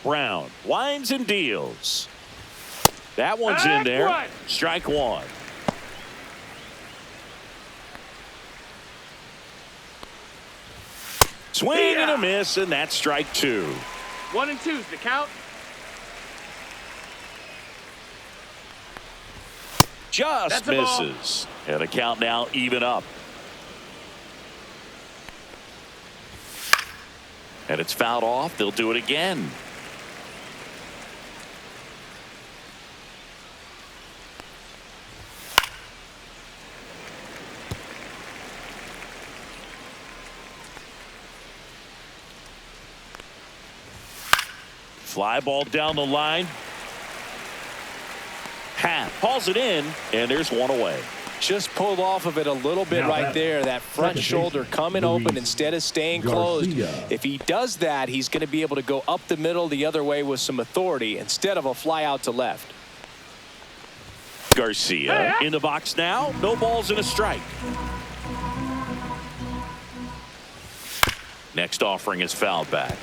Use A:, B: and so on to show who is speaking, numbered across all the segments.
A: Brown winds and deals. That one's in there. Strike one. Swing and a miss, and that's strike two.
B: 1 and 2's the count.
A: Just misses. And the count now even up. And it's fouled off. They'll do it again. Fly ball down the line. Happ hauls it in, and there's one away.
C: Just pulled off of it a little bit right there. That front shoulder coming open instead of staying closed. If he does that, he's going to be able to go up the middle the other way with some authority instead of a fly out to left.
A: Garcia in the box now. No balls and a strike. Next offering is fouled back.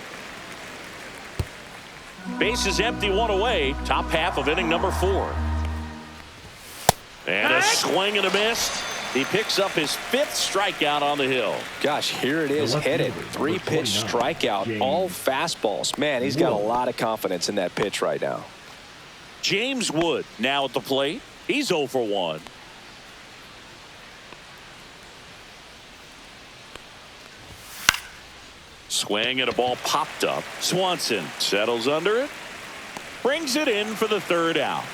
A: Base is empty, one away. Top half of inning number 4. And a swing and a miss. He picks up his 5th strikeout on the hill.
C: Gosh, here it is, headed. 3-pitch strikeout, all fastballs. Man, he's got a lot of confidence in that pitch right now.
A: James Wood now at the plate. He's 0 for 1. Swing and a ball popped up. Swanson settles under it. Brings it in for the 3rd out.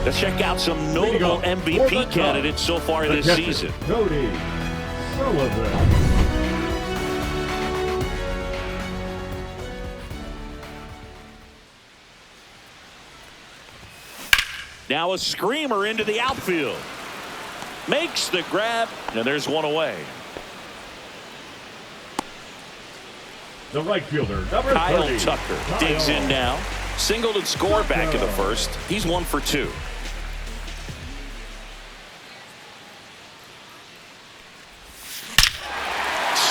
A: Let's check out some notable MVP candidates so far this season.
D: Cody Sullivan.
A: Now a screamer into the outfield. Makes the grab, and there's one away.
D: The right fielder, number
A: Kyle
D: 30,
A: Tucker
D: Kyle.
A: digs in now. Singled and scored back in the first. He's 1 for 2.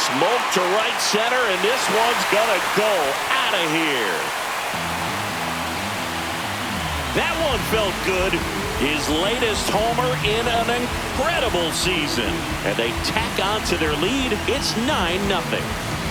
A: Smoke to right center, and this one's gonna go out of here. That one felt good. His latest homer in an incredible season. And they tack on to their lead. It's 9-0.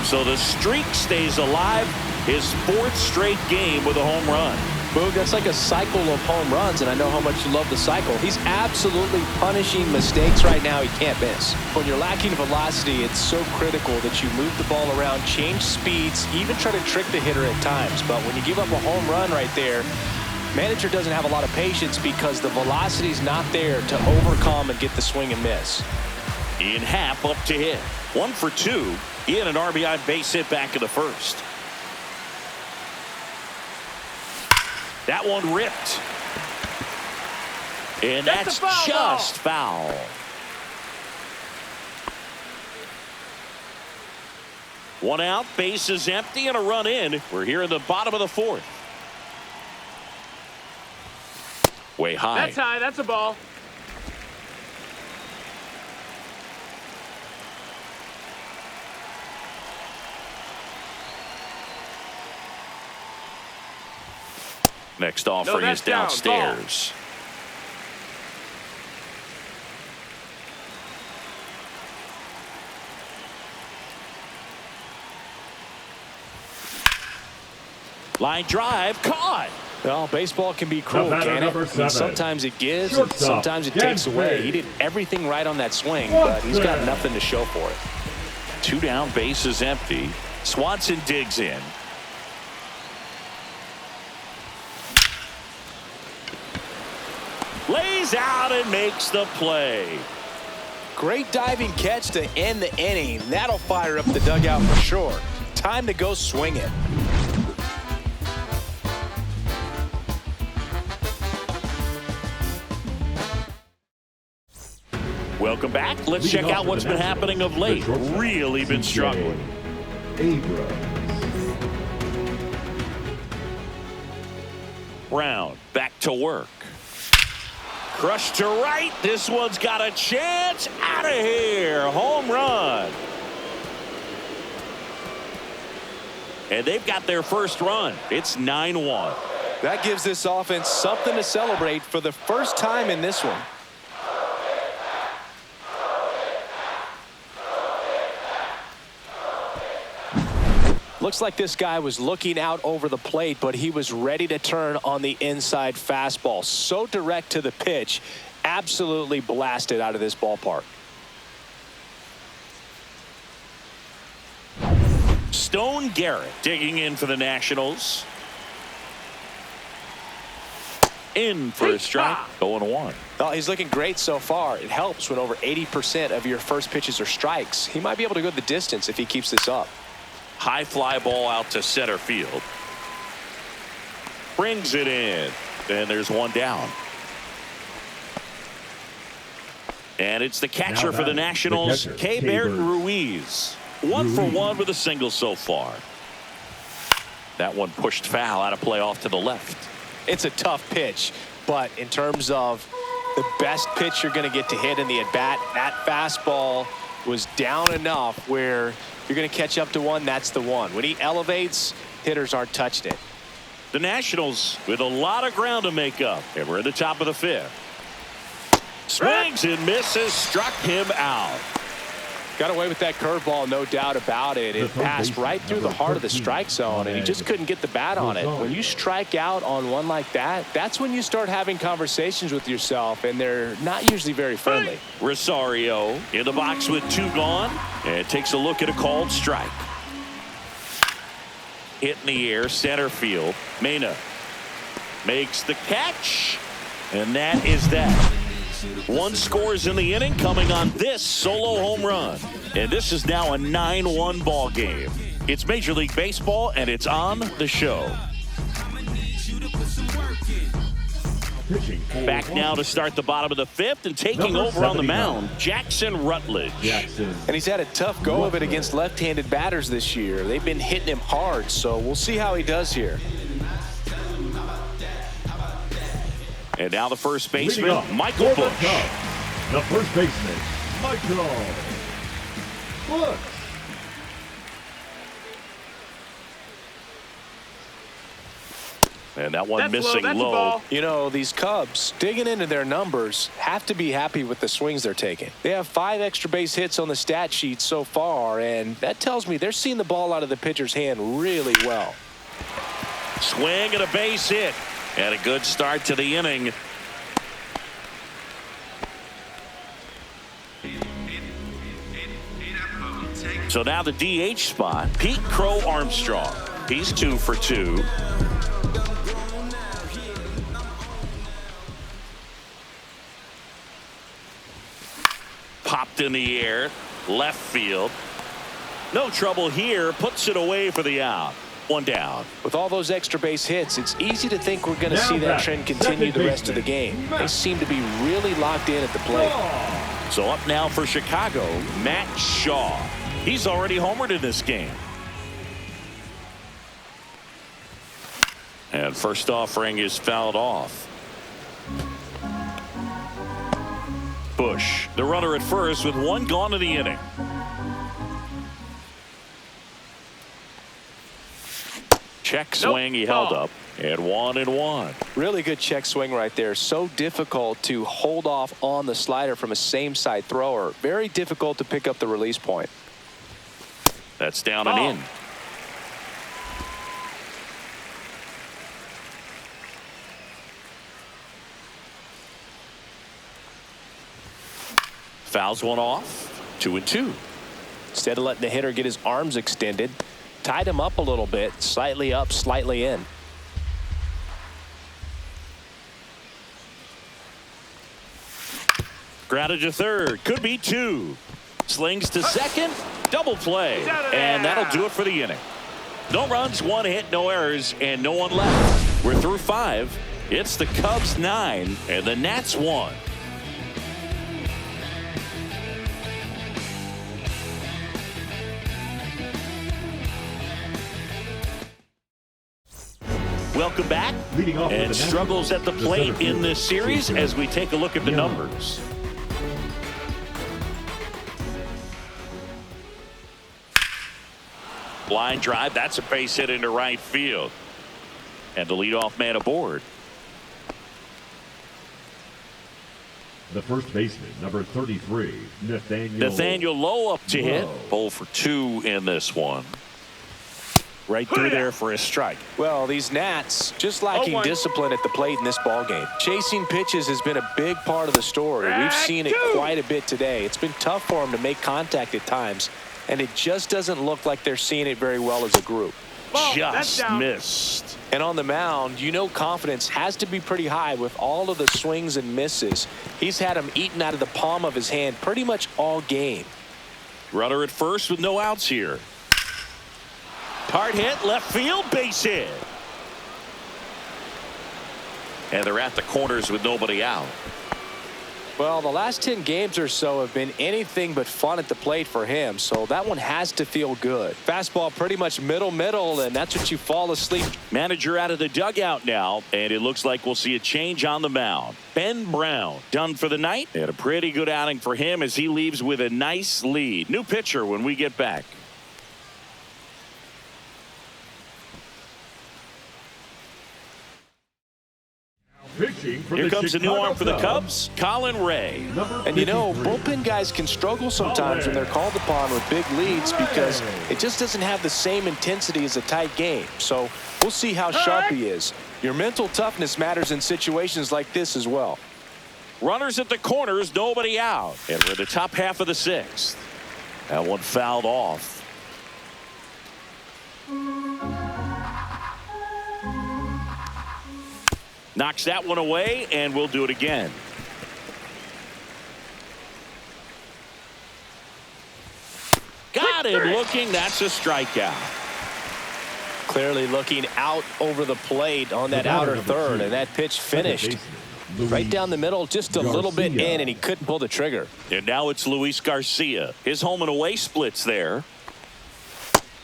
A: So the streak stays alive. His 4th straight game with a home run.
C: Boog, that's like a cycle of home runs, and I know how much you love the cycle. He's absolutely punishing mistakes right now he can't miss. When you're lacking velocity, it's so critical that you move the ball around, change speeds, even try to trick the hitter at times. But when you give up a home run right there, manager doesn't have a lot of patience because the velocity's not there to overcome and get the swing and miss.
A: Ian Happ up to hit. 1 for 2. He had an RBI base hit back in the first. That one ripped. And that's just foul. One out, base is empty, and a run in. We're here in the bottom of the 4th. Way high.
B: That's high. That's a ball.
A: Next offering is downstairs. Line drive caught.
C: Well, baseball can be cruel, can it? I mean, sometimes it gives, and sometimes it takes away. He did everything right on that swing, but he's got nothing to show for it.
A: 2 down, base is empty. Swanson digs in. Lays out and makes the play.
C: Great diving catch to end the inning. That'll fire up the dugout for sure. Time to go swing it.
A: Welcome back. Let's check out what's been happening of late. Really been struggling. round. Back to work. Crushed to right. This one's got a chance. Out of here. Home run. And they've got their first run. It's 9-1.
C: That gives this offense something to celebrate for the first time in this one. Looks like this guy was looking out over the plate, but he was ready to turn on the inside fastball. So direct to the pitch, absolutely blasted out of this ballpark.
A: Stone Garrett digging in for the Nationals. In for a strike. 0-1.
C: Well, he's looking great so far. It helps when over 80% of your first pitches are strikes. He might be able to go the distance if he keeps this up.
A: High fly ball out to center field. Brings it in. And there's one down. And it's the catcher for the Nationals, Keibert Ruiz. 1 for 1 with a single so far. That one pushed foul out of play off to the left.
C: It's a tough pitch, but in terms of the best pitch you're going to get to hit in the at-bat, that fastball was down enough where you're going to catch up to one. That's the one. When he elevates, hitters aren't touching it.
A: The Nationals with a lot of ground to make up, and we're in the top of the 5th. Swings and misses, struck him out.
C: Got away with that curveball, no doubt about it. It passed right through the heart of the strike zone, and he just couldn't get the bat on it. When you strike out on one like that, that's when you start having conversations with yourself, and they're not usually very friendly.
A: Rosario in the box with 2 gone, and takes a look at a called strike. Hit in the air, center field. Mena makes the catch, and that is that. 1 scores in the inning coming on this solo home run. And this is now a 9-1 ball game. It's Major League Baseball, and it's on the show. Back now to start the bottom of the 5th, and taking over on the mound, Jackson Rutledge.
C: And he's had a tough go of it against left-handed batters this year. They've been hitting him hard, so we'll see how he does here.
A: And now the first baseman, Michael Busch.
D: The first baseman, Michael Busch.
A: And that one
B: That's
A: missing
B: that's
A: low.
B: a ball.
C: You know, these Cubs, digging into their numbers, have to be happy with the swings they're taking. They have 5 extra base hits on the stat sheet so far, and that tells me they're seeing the ball out of the pitcher's hand really well.
A: Swing and a base hit. And a good start to the inning. So now the DH spot, Pete Crow Armstrong. He's 2 for 2. Popped in the air, left field. No trouble here, puts it away for the out. 1 down.
C: With all those extra base hits, it's easy to think we're going to see that trend continue the rest of the game. They seem to be really locked in at the plate.
A: So up now for Chicago, Matt Shaw. He's already homered in this game. And first offering is fouled off. Busch, the runner at first with 1 gone in the inning. Check swing, he held up, and 1-1.
C: Really good check swing right there. So difficult to hold off on the slider from a same side thrower. Very difficult to pick up the release point.
A: That's down and in. Fouls one off. 2-2.
C: Instead of letting the hitter get his arms extended, tied him up a little bit, slightly up, slightly in.
A: Grounded to third, could be 2. Slings to second, double play, and that'll do it for the inning. No runs, 1 hit, no errors, and no one left. We're through 5. It's the Cubs 9 and the Nats 1. Welcome back.
D: Leading off
A: And
D: with the
A: struggles at the
D: Nationals,
A: plate
D: center
A: in
D: fielder,
A: this series
D: Jason
A: as we take a look at the
D: Young.
A: numbers. Line drive, that's a base hit into right field. And the leadoff man aboard.
D: The first baseman, number 33,
A: Nathaniel Lowe up to hit. 0 for 2 in this one. Right through there for a strike.
C: Well, these Nats just lacking discipline at the plate in this ballgame. Chasing pitches has been a big part of the story. We've seen it quite a bit today. It's been tough for them to make contact at times, and it just doesn't look like they're seeing it very well as a group.
A: Just missed.
C: And on the mound, you know confidence has to be pretty high with all of the swings and misses. He's had them eaten out of the palm of his hand pretty much all game.
A: Runner at first with no outs here. Hard hit, left field, base hit. And they're at the corners with nobody out.
C: Well, the last 10 games or so have been anything but fun at the plate for him, so that one has to feel good. Fastball pretty much middle, and that's what you fall asleep.
A: Manager out of the dugout now, and it looks like we'll see a change on the mound. Ben Brown done for the night, and a pretty good outing for him as he leaves with a nice lead. New pitcher when we get back. Here comes a new arm for the Cubs, Colin Ray.
C: And you know, bullpen guys can struggle sometimes when they're called upon with big leads because it just doesn't have the same intensity as a tight game. So we'll see how sharp he is. Your mental toughness matters in situations like this as well.
A: Runners at the corners, nobody out. And we're in the top half of the sixth. That one fouled off. Knocks that one away, and we'll do it again. Got him looking. That's a strikeout.
C: Clearly looking out over the plate on that outer third, and that pitch finished right down the middle, just a little bit in, and he couldn't pull the trigger.
A: And now it's Luis Garcia. His home and away splits there.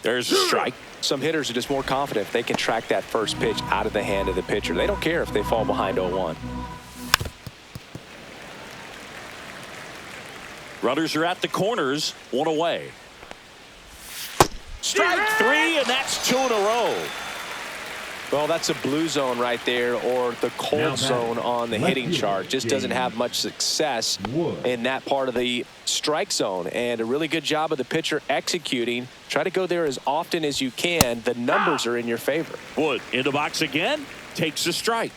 A: There's a strike.
C: Some hitters are just more confident if they can track that first pitch out of the hand of the pitcher. They don't care if they fall behind 0-1.
A: Runners are at the corners, one away. Strike three, and that's 2 in a row.
C: Well, that's a blue zone right there, or the cold zone on the hitting chart. Just doesn't have much success in that part of the strike zone. And a really good job of the pitcher executing. Try to go there as often as you can. The numbers are in your favor.
A: Wood in the box again, takes a strike.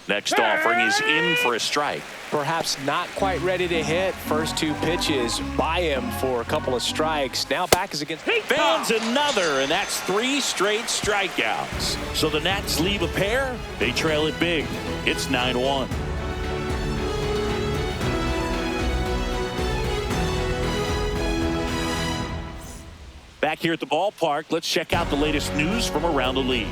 A: Next offering is in for a strike.
C: Perhaps not quite ready to hit. First 2 pitches by him for a couple of strikes. Now back is against.
A: Fans another, and that's 3 straight strikeouts. So the Nats leave a pair. They trail it big. It's 9-1. Back here at the ballpark, let's check out the latest news from around the league.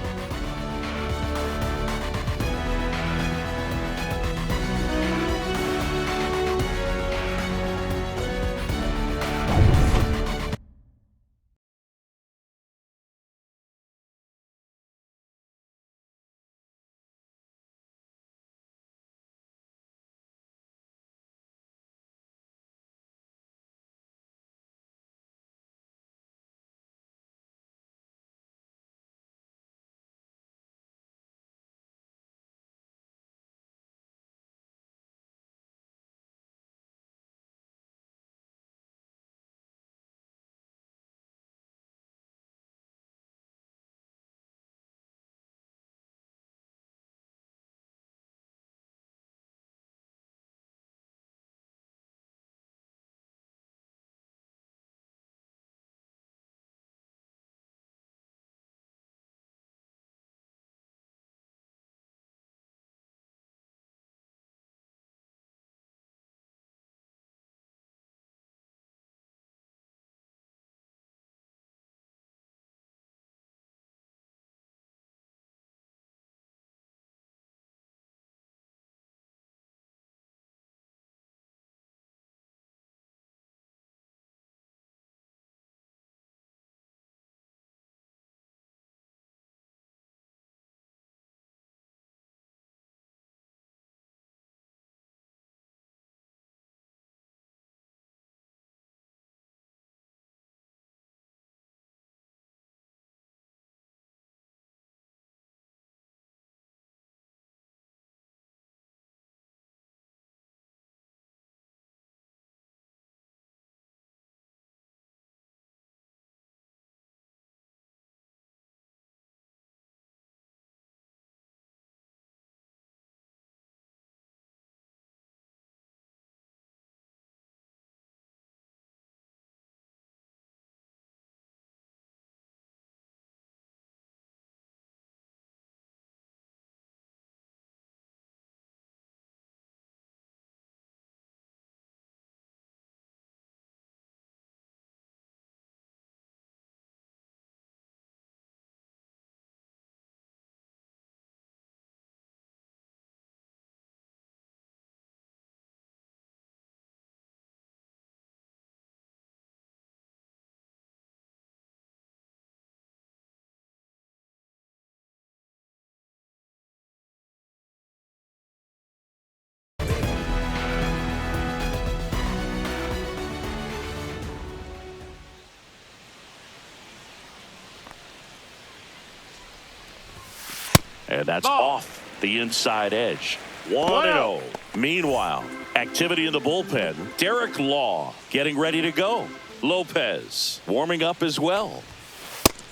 A: And that's
B: Ball.
A: off the inside edge. 1-0. Meanwhile, activity in the bullpen. Derek Law getting ready to go. Lopez warming up as well.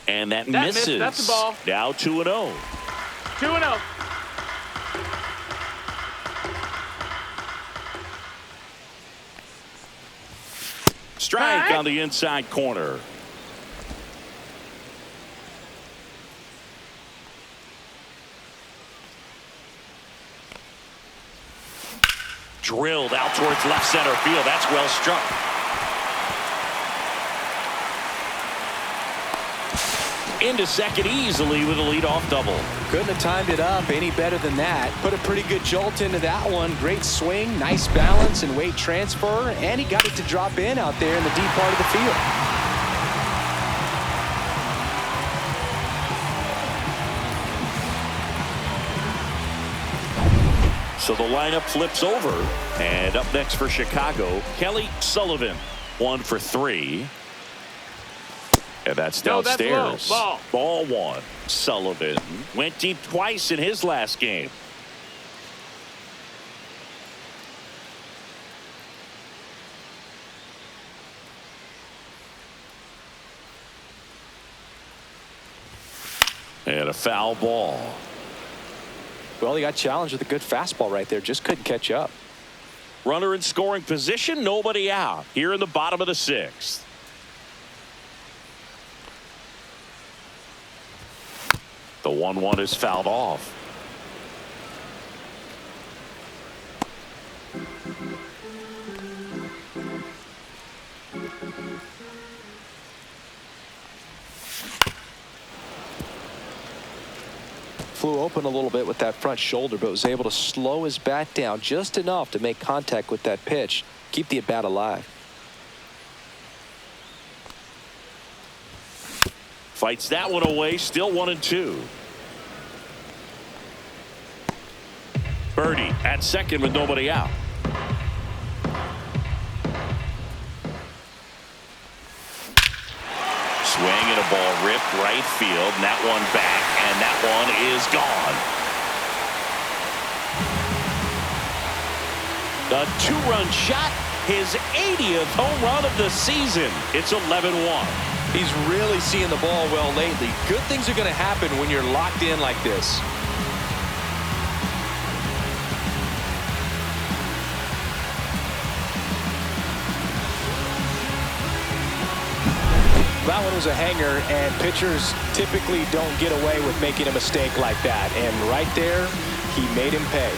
A: And that misses.
B: Missed. That's the ball.
A: Now 2-0.
B: 2-0.
A: Strike on the inside corner. Drilled out towards left center field. That's well struck. Into second easily with a leadoff double.
C: Couldn't have timed it up any better than that. Put a pretty good jolt into that one. Great swing, nice balance and weight transfer, and he got it to drop in out there in the deep part of the field.
A: So the lineup flips over, and up next for Chicago, Kelly Sullivan, 1 for 3. And that's downstairs.
B: No, that's low.
A: Ball 1. Sullivan went deep twice in his last game. And a foul ball.
C: Well, he got challenged with a good fastball right there. Just couldn't catch up.
A: Runner in scoring position, nobody out. Here in the bottom of the 6th. The 1-1 is fouled off.
C: Flew open a little bit with that front shoulder, but was able to slow his bat down just enough to make contact with that pitch. Keep the at-bat alive.
A: Fights that one away. Still 1-2. Birdie at second with nobody out. Swing and a ball ripped right field, and that one back, and that one is gone. The 2-run shot, his 80th home run of the season. It's 11-1.
C: He's really seeing the ball well lately. Good things are going to happen when you're locked in like this. That one was a hanger, and pitchers typically don't get away with making a mistake like that. And right there, he made him pay.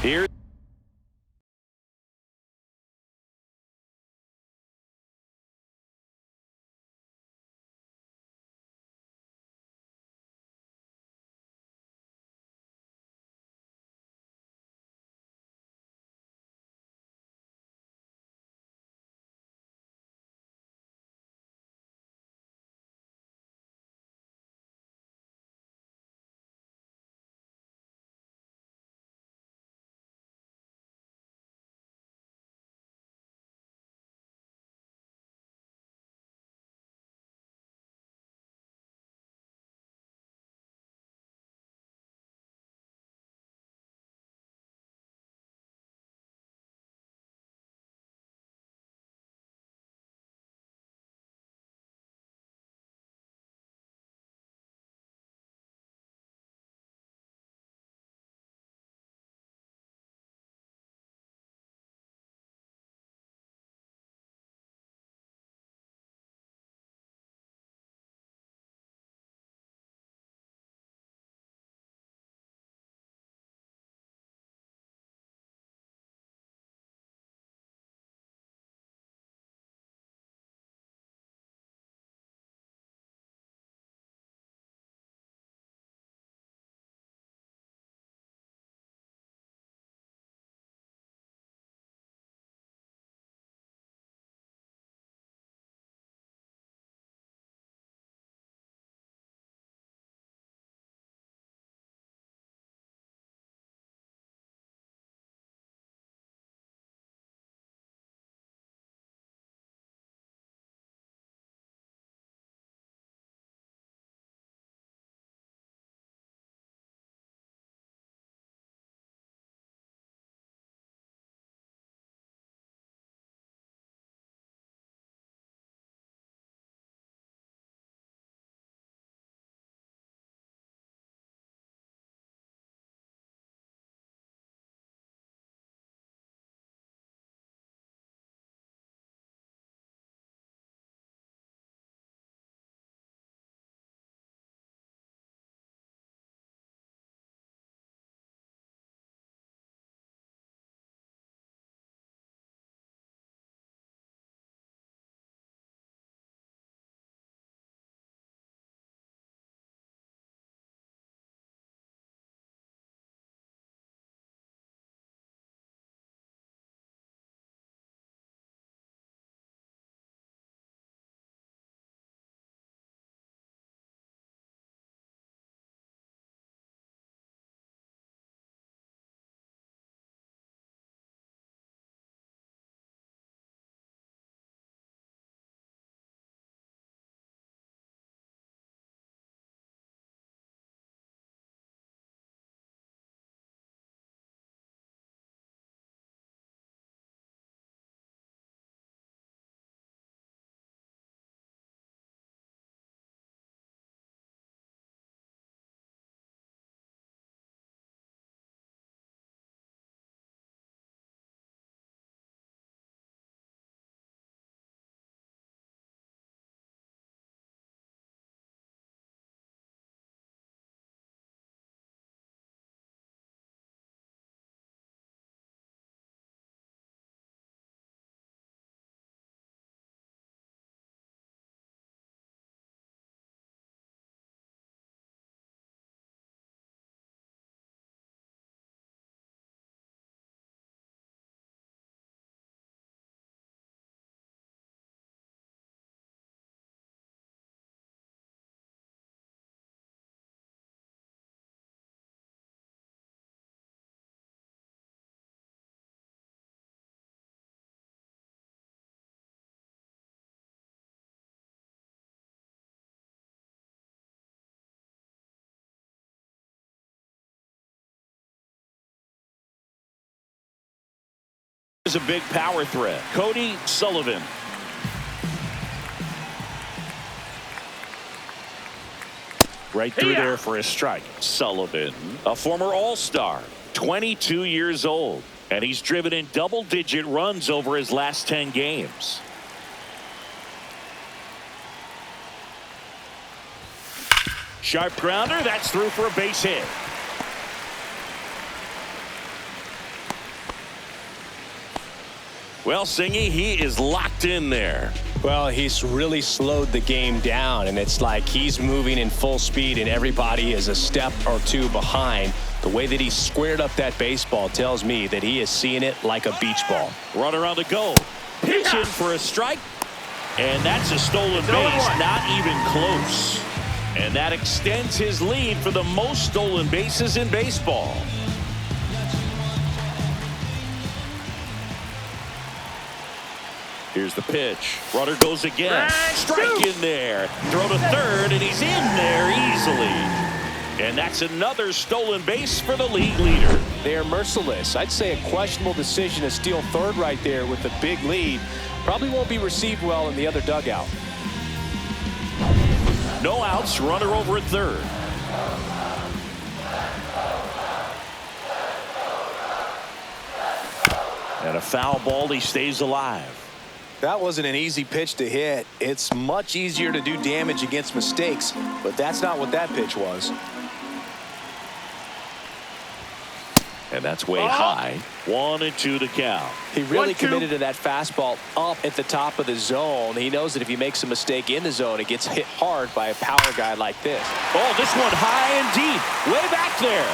A: Here is a big power threat. Cody Sullivan. Right through there for a strike. Sullivan, a former All-Star, 22 years old, and he's driven in double-digit runs over his last 10 games. Sharp grounder, that's through for a base hit. Well, Singy, he is locked in there.
C: Well, he's really slowed the game down, and it's like he's moving in full speed and everybody is a step or two behind. The way that he squared up that baseball tells me that he is seeing it like a beach ball.
A: Runner on the go. Pitching for a strike. And that's a stolen base. Not even close. And that extends his lead for the most stolen bases in baseball. Here's the pitch. Runner goes again. Strike in there. Throw to third, and he's in there easily. And that's another stolen base for the league leader.
C: They are merciless. I'd say a questionable decision to steal third right there with a big lead. Probably won't be received well in the other dugout.
A: No outs. Runner over at third. And a foul ball. He stays alive.
C: That wasn't an easy pitch to hit. It's much easier to do damage against mistakes, but that's not what that pitch was.
A: And that's way high. 1-2 to count.
C: He really committed to that fastball up at the top of the zone. He knows that if he makes a mistake in the zone, it gets hit hard by a power guy like this.
A: Oh, this one high and deep. Way back there.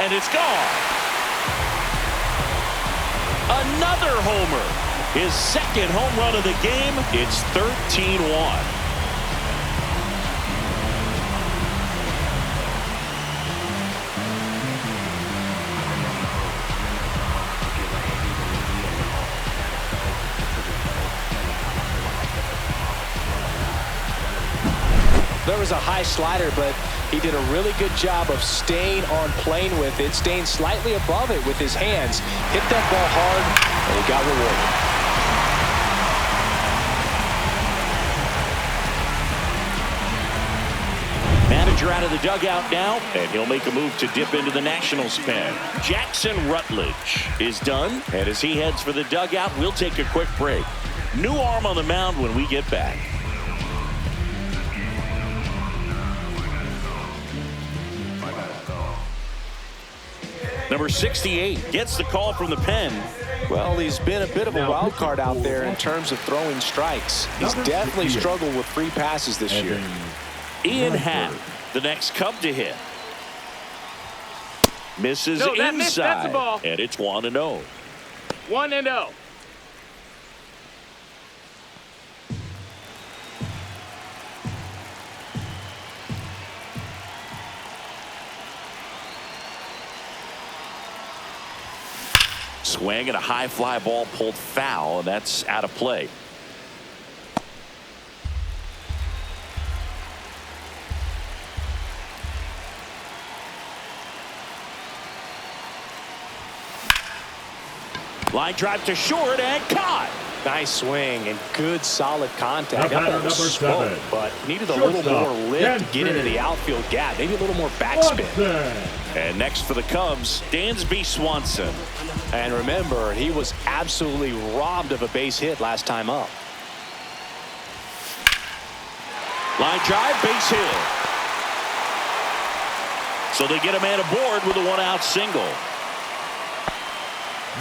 A: And it's gone. Another homer. His second home run of the game. It's 13-1.
C: There was a high slider, but he did a really good job of staying on plane with it, staying slightly above it with his hands. Hit that ball hard, and he got rewarded.
A: Manager out of the dugout now, and he'll make a move to dip into the Nationals pen. Jackson Rutledge is done, and as he heads for the dugout, we'll take a quick break. New arm on the mound when we get back. Number 68 gets the call from the pen.
C: Well, he's been a bit of a wild card out there in terms of throwing strikes. He's definitely struggled with free passes this year.
A: Ian Happ, the next Cub to hit. Misses inside.
B: That's a ball.
A: And it's 1-0.
B: 1-0.
A: Swing and a high fly ball pulled foul, and that's out of play. Line drive to short and caught.
C: Nice swing and good solid contact.
D: Now batter
C: That was
D: number
C: slow,
D: 7.
C: but needed a little more lift to get into the outfield gap. Maybe a little more backspin.
A: And next for the Cubs, Dansby Swanson.
C: And remember, he was absolutely robbed of a base hit last time up.
A: Line drive, base hit. So they get a man aboard with a one-out single.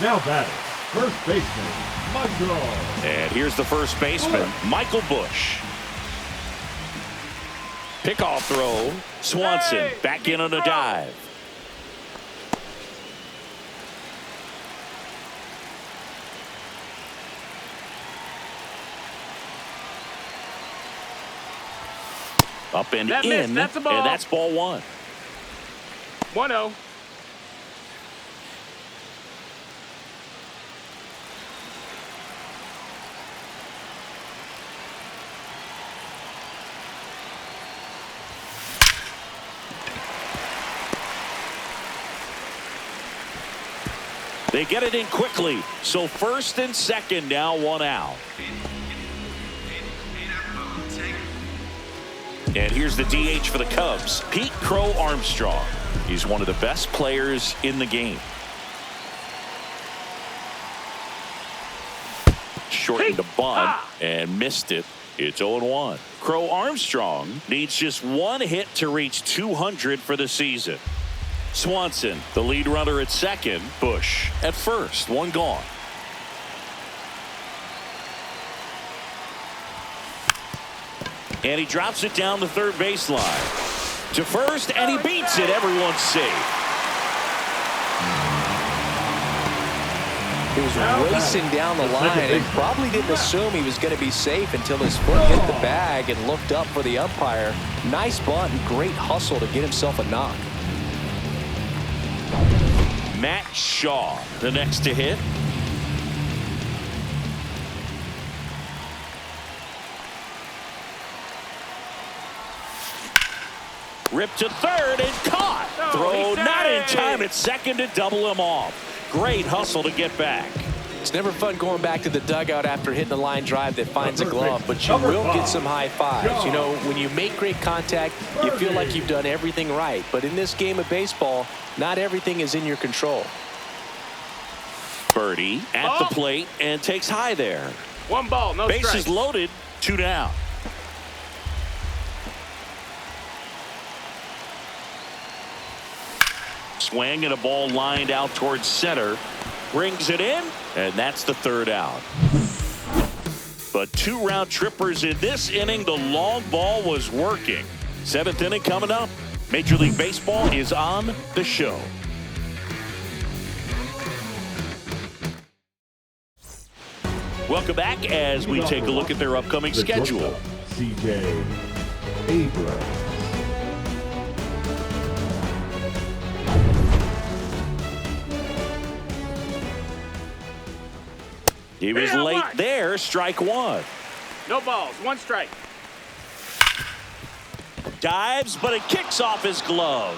D: Now batting, first baseman, Michael.
A: And here's the first baseman, Michael Bush. Pickoff throw. Swanson back in on a dive. Up and
B: That
A: in,
B: missed. That's a ball.
A: and that's ball one.
B: 1-0.
A: They get it in quickly. So first and second now, one out. And here's the DH for the Cubs, Pete Crow Armstrong. He's one of the best players in the game. Shortened the bunt and missed it. It's 0-1. Crow Armstrong needs just one hit to reach 200 for the season. Swanson, the lead runner at second. Bush at first. One gone. And he drops it down the third baseline. To first, and he beats it. Everyone's safe.
C: He was racing down the line and probably didn't assume he was going to be safe until his foot hit the bag and looked up for the umpire. Nice bunt and great hustle to get himself a knock.
A: Matt Shaw, the next to hit. Ripped to third and caught. Throw not in time at second to double him off. Great hustle to get back.
C: It's never fun going back to the dugout after hitting a line drive that finds a glove, but you will get some high fives. You know, when you make great contact, you feel like you've done everything right. But in this game of baseball, not everything is in your control.
A: Birdie at the plate and takes high there.
B: One ball, no strike.
A: Bases loaded, 2 down. Swing and a ball lined out towards center. Brings it in, and that's the third out. But 2 round trippers in this inning. The long ball was working. 7th inning coming up. Major League Baseball is on the show. Welcome back as we take a look at their upcoming schedule.
D: C.J. Abrams.
A: He was late there. Strike one.
B: No balls. 1 strike.
A: Dives, but it kicks off his glove.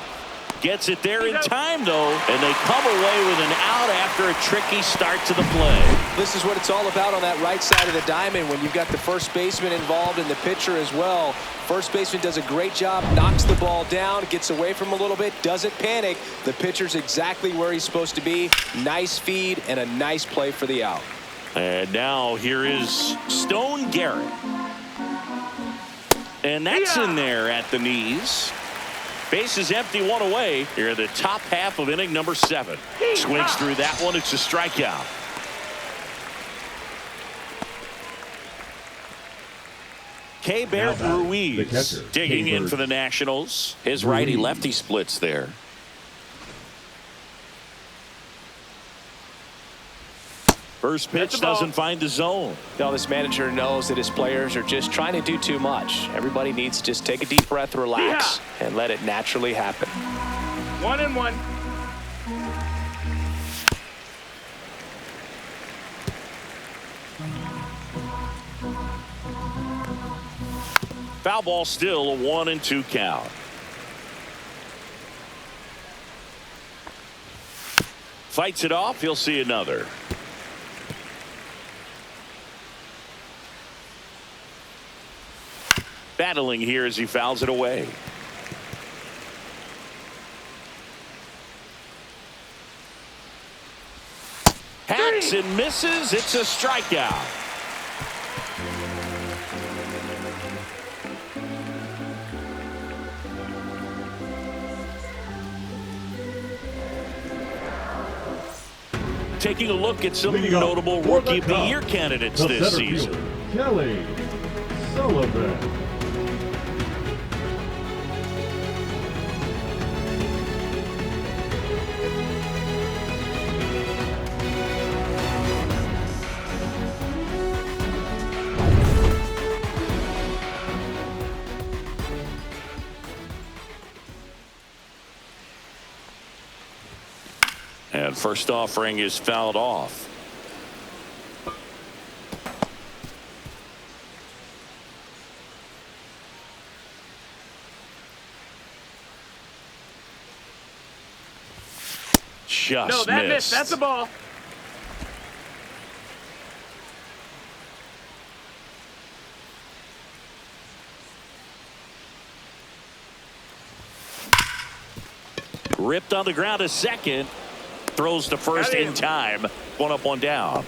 A: Gets it there in time, though, and they come away with an out after a tricky start to the play.
C: This is what it's all about on that right side of the diamond when you've got the first baseman involved and the pitcher as well. First baseman does a great job, knocks the ball down, gets away from him a little bit, doesn't panic. The pitcher's exactly where he's supposed to be. Nice feed and a nice play for the out.
A: And now here is Stone Garrett. And that's in there at the knees. Base is empty, 1 away. Here in the top half of inning number 7. Swings through that one. It's a strikeout. Keibert Ruiz digging in for the Nationals. His righty-lefty splits there. First pitch doesn't find the zone.
C: Now this manager knows that his players are just trying to do too much. Everybody needs to just take a deep breath, relax, and let it naturally happen.
B: 1-1.
A: Foul ball still, a 1-2 count. Fights it off. He'll see another. Battling here as he fouls it away. Hacks and misses. It's a strikeout. Taking a look at some notable Rookie of the Year candidates this season.
D: Kelly Sullivan.
A: And first offering is fouled off. Just
B: No, that
A: missed.
B: That's a ball.
A: Ripped on the ground to second. Throws to first in time. 1 up, 1 down.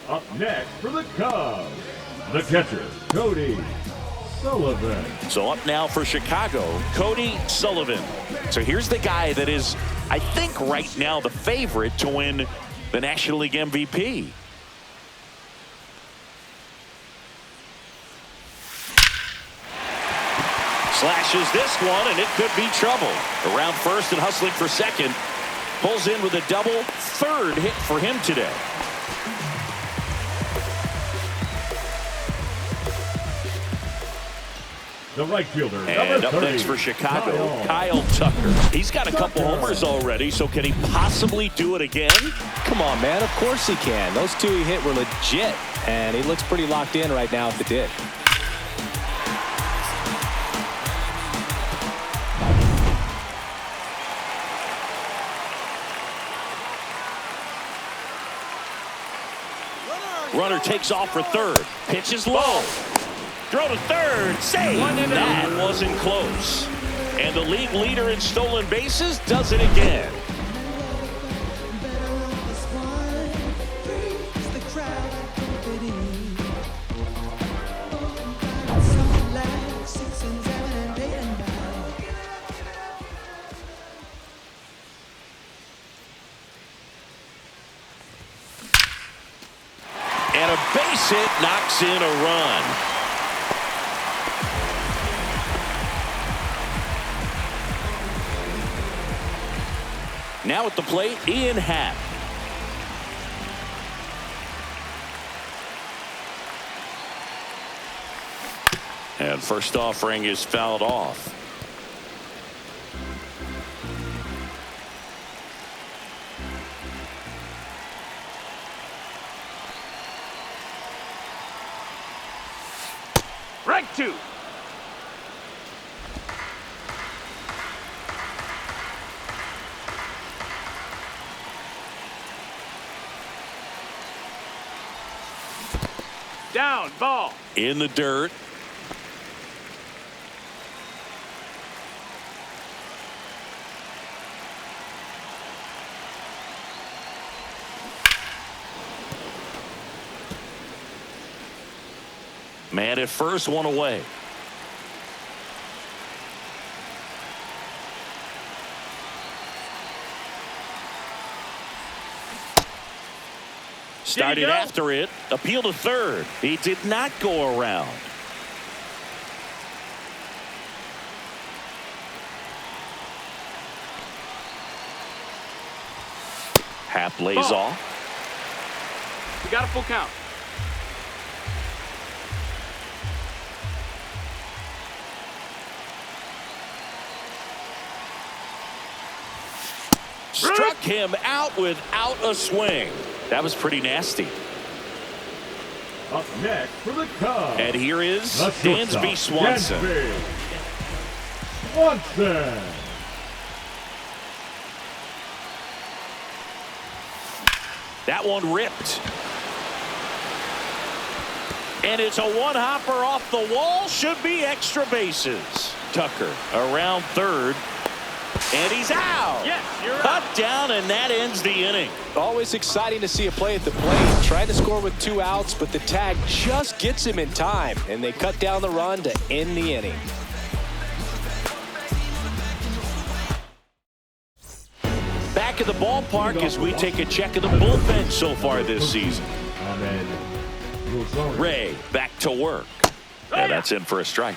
D: Up next for the Cubs, the catcher, Cody Sullivan.
A: So up now for Chicago, Cody Sullivan. So here's the guy that is, I think, right now the favorite to win the National League MVP. Slashes this one, and it could be trouble. Around first and hustling for second. Pulls in with a double. Third hit for him today.
D: The right fielder,
A: And
D: number
A: up
D: 30,
A: next for Chicago, Kyle Tucker. He's got a couple homers already, so can he possibly do it again?
C: Come on, man. Of course he can. Those 2 he hit were legit, and he looks pretty locked in right now at the dig.
A: Runner takes off for third. Pitch is low. Throw to third. Save. That wasn't close. And the league leader in stolen bases does it again. And a base hit knocks in a run. Now at the plate, Ian Happ. And first offering is fouled off.
B: Strike 2. Down, ball.
A: In the dirt. Man at first, 1 away. Started after it. Appeal to third. He did not go around. Happ lays off.
B: You got a full count.
A: Struck him out without a swing. That was pretty nasty.
D: Up next for the Cubs.
A: And here is Dansby Swanson.
D: Dansby Swanson.
A: That one ripped. And it's a one-hopper off the wall. Should be extra bases. Tucker around third. And he's out.
B: Yes, you're
A: Cut
B: out.
A: down, and that ends the inning.
C: Always exciting to see a play at the plate. Trying to score with 2 outs, but the tag just gets him in time, and they cut down the run to end the inning.
A: Back at the ballpark as we take a check of the bullpen so far this season. Ray back to work. And that's in for a strike.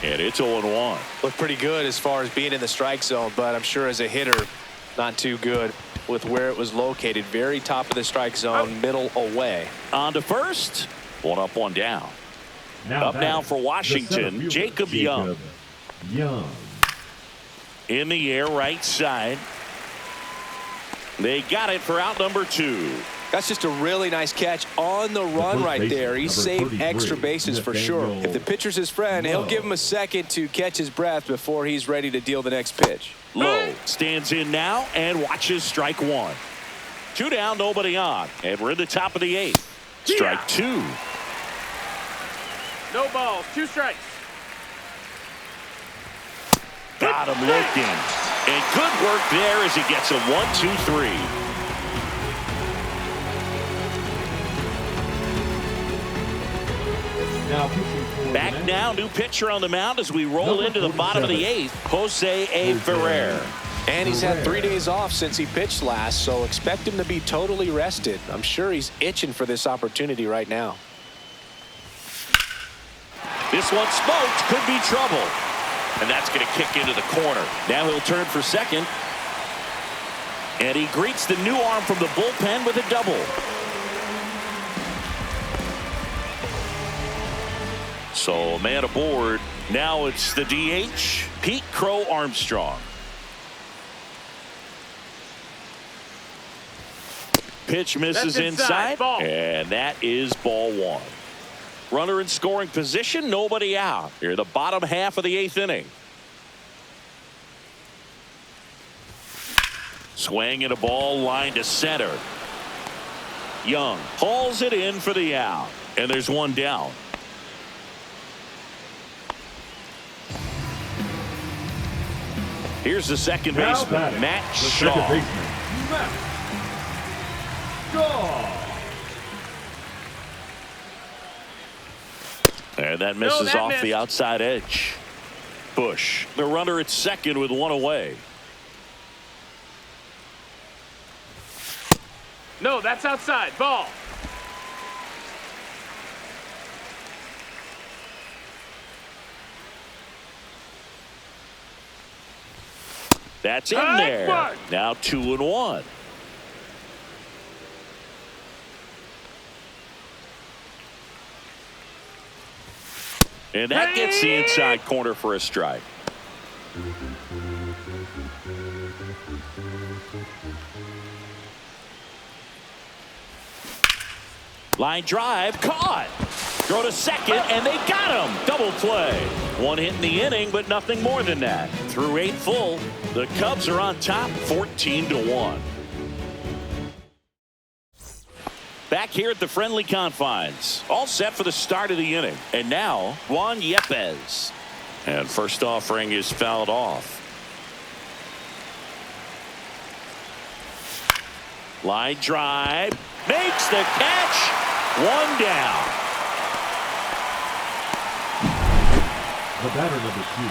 A: And it's 0-1.
C: Looked pretty good as far as being in the strike zone, but I'm sure as a hitter, not too good with where it was located. Very top of the strike zone, middle away.
A: On to first. 1 up, 1 down. Up now for Washington, Jacob Young. In the air, right side. They got it for out number 2.
C: That's just a really nice catch on the run right there. He saved extra bases for sure. If the pitcher's his friend, he'll give him a second to catch his breath before he's ready to deal the next pitch.
A: Lowe stands in now and watches strike 1. 2 down, nobody on. And we're in the top of the 8th. Strike 2.
B: No balls, 2 strikes.
A: Got him looking. And good work there as he gets a 1-2-3.
D: Now pitching for
A: Back
D: the
A: now, new pitcher on the mound as we roll into the bottom of the 8th, Jose A. Ferrer.
C: And he's had 3 days off since he pitched last, so expect him to be totally rested. I'm sure he's itching for this opportunity right now.
A: This one smoked, could be trouble. And that's going to kick into the corner. Now he'll turn for second. And he greets the new arm from the bullpen with a double. So man aboard. Now it's the DH, Pete Crow Armstrong. Pitch misses inside, and that is ball 1. Runner in scoring position, nobody out. Here, the bottom half of the 8th inning. Swing and a ball line to center. Young hauls it in for the out, and there's one down. Here's the second baseman, Matt Shaw.
D: second baseman, Matt Shaw.
A: And that misses off the outside edge. Bush, the runner at second with one away.
B: No, that's outside. Ball.
A: That's in there. Now 2-1. And that gets the inside corner for a strike. Line drive, caught. Throw to second, and they got him. Double play. One hit in the inning, but nothing more than that. Through 8 full, the Cubs are on top, 14-1. Back here at the friendly confines. All set for the start of the inning. And now, Juan Yepez. And first offering is fouled off. Line drive. Makes the catch. One down.
D: The batter number 2,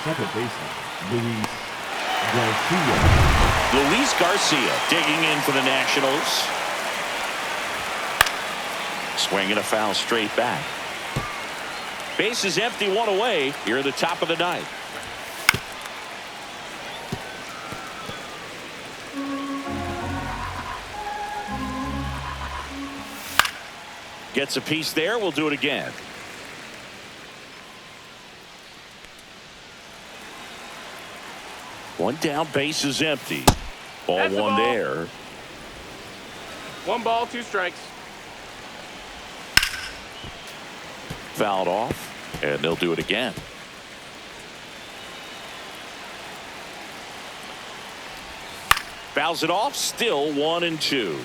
D: second baseman, Luis Garcia.
A: Luis Garcia digging in for the Nationals. Swinging a foul straight back. Base is empty, one away here at the top of the 9th. Gets a piece there. We'll do it again. One down, base is empty. Ball 1 there.
B: 1 ball, 2 strikes.
A: Fouled off, and they'll do it again. Fouls it off, still 1-2.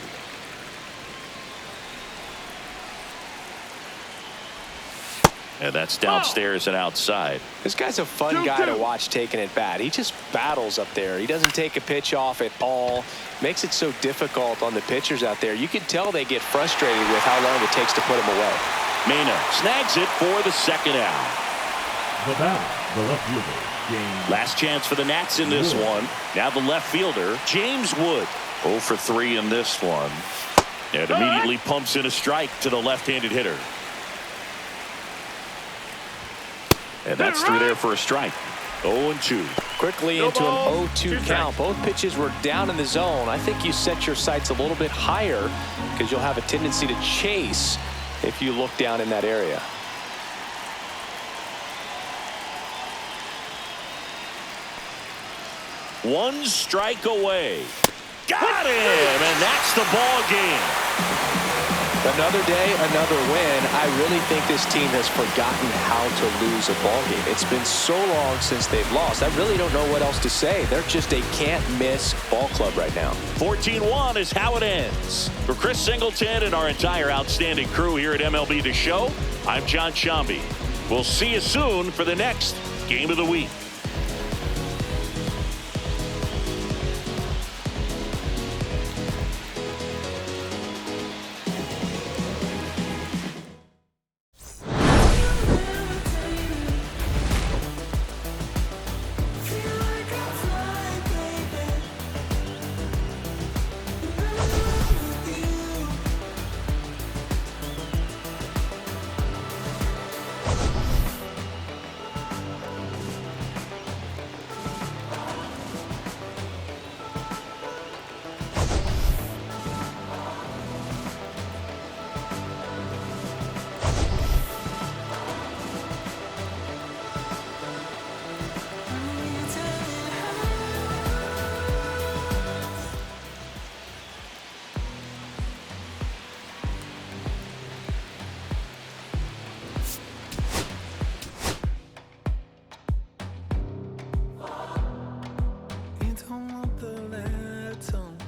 A: And that's downstairs and outside.
C: This guy's a fun guy to watch taking at bat. He just battles up there. He doesn't take a pitch off at all. Makes it so difficult on the pitchers out there. You can tell they get frustrated with how long it takes to put him away.
A: Mena snags it for the second out.
D: The batter, the left fielder, James.
A: Last chance for the Nats in this one. Now the left fielder, James Wood. 0 for 3 in this one. And immediately pumps in a strike to the left-handed hitter. And that's through there for a strike. 0-2.
C: Quickly into an 0-2 count. Both pitches were down in the zone. I think you set your sights a little bit higher because you'll have a tendency to chase if you look down in that area.
A: One strike away. Got him! And that's the ball game.
C: Another day, another win. I really think this team has forgotten how to lose a ball game. It's been so long since they've lost. I really don't know what else to say. They're just a can't-miss ball club right now.
A: 14-1 is how it ends. For Chris Singleton and our entire outstanding crew here at MLB The Show, I'm John Shambi. We'll see you soon for the next Game of the Week.